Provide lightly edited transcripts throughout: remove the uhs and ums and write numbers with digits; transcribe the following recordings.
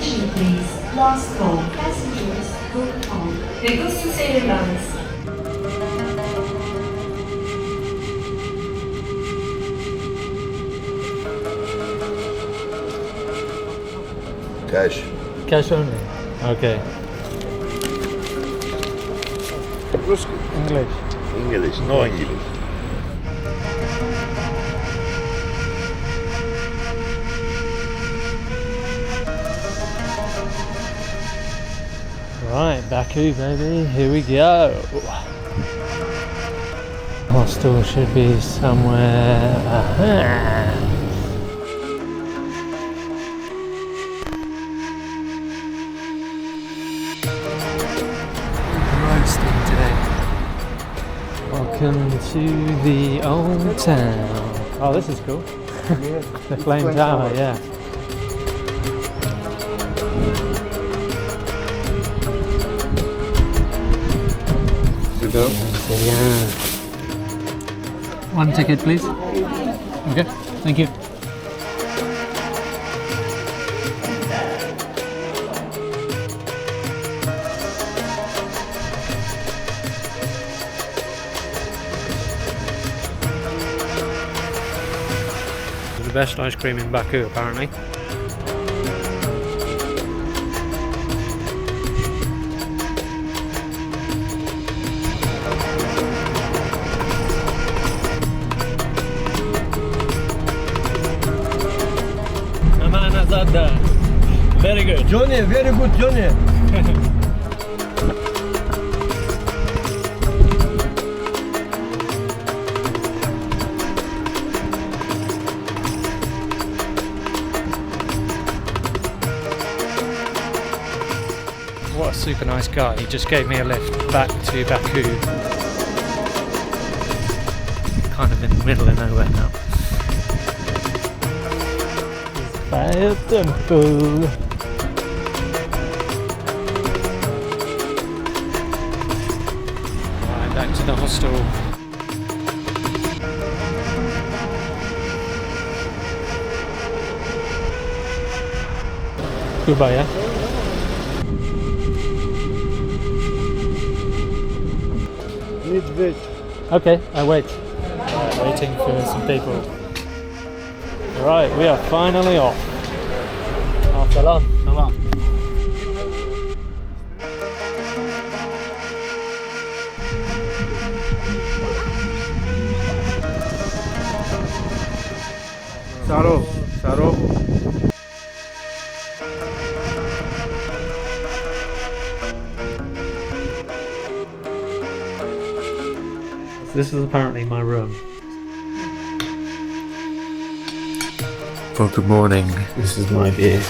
Attention please. Last call. Passengers booked on Pegasus Airlines. Cash. Cash only. Okay. Ruski. English. English, no English. Right, Baku baby, here we go. Hostel should be somewhere. Aha. Roasting today. Welcome to the old town. Oh, this is cool. The flame tower, yeah. Go. Yeah. One ticket, please. Okay, thank you. The best ice cream in Baku, apparently. Very good. Jonny, very good, Jonny. What a super nice guy. He just gave me a lift back to Baku. Kind of in the middle of nowhere now. Fire temple. Right, back to the hostel. Goodbye, yeah? Need wait. Okay, I wait. Waiting for some people. Right, we are finally off. Salam. Salam. Saro, Saro. This is apparently my room. Well, good morning. This is my view.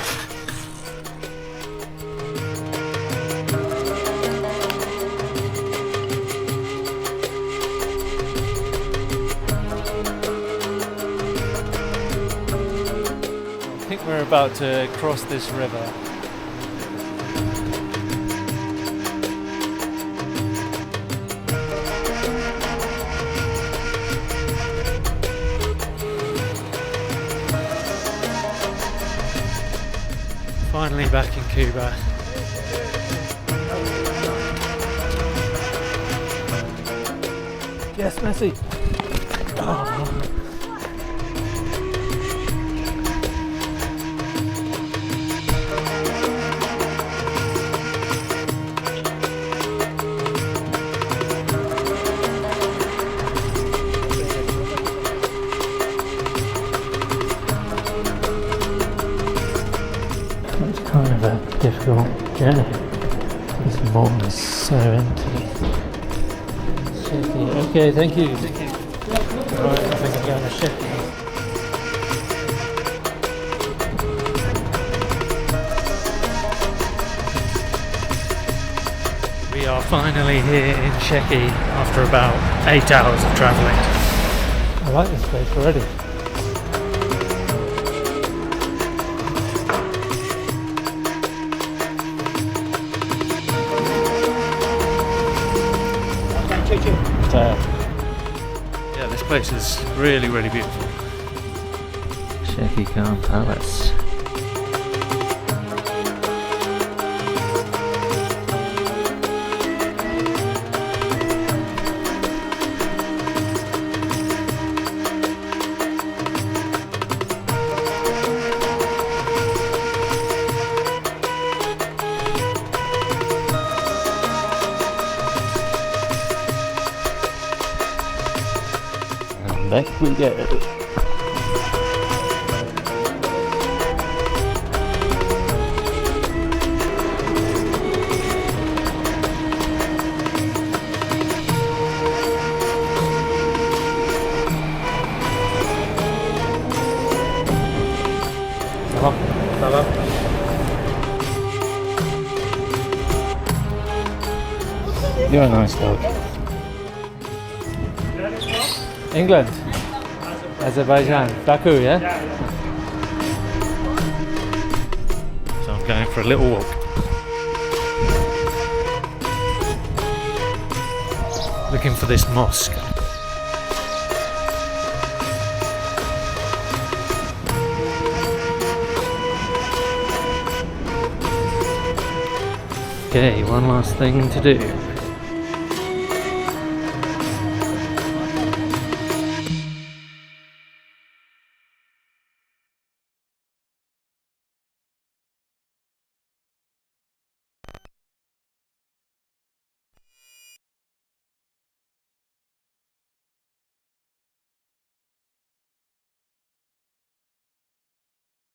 I think we're about to cross this river. Finally back in Quba. Yes, Messi. Oh. It's kind of a difficult journey. This mall is so empty. Sheki. Okay, thank you. Thank you. Right, I think I'm going to Sheki. We are finally here in Sheki after about 8 hours of travelling. I like this place already. Yeah, this place is really, really beautiful. Sheki Khan Palace. back we go. Salam. You're a nice dog. England. Azerbaijan. Baku, yeah? So I'm going for a little walk. Looking for this mosque. Okay, one last thing to do.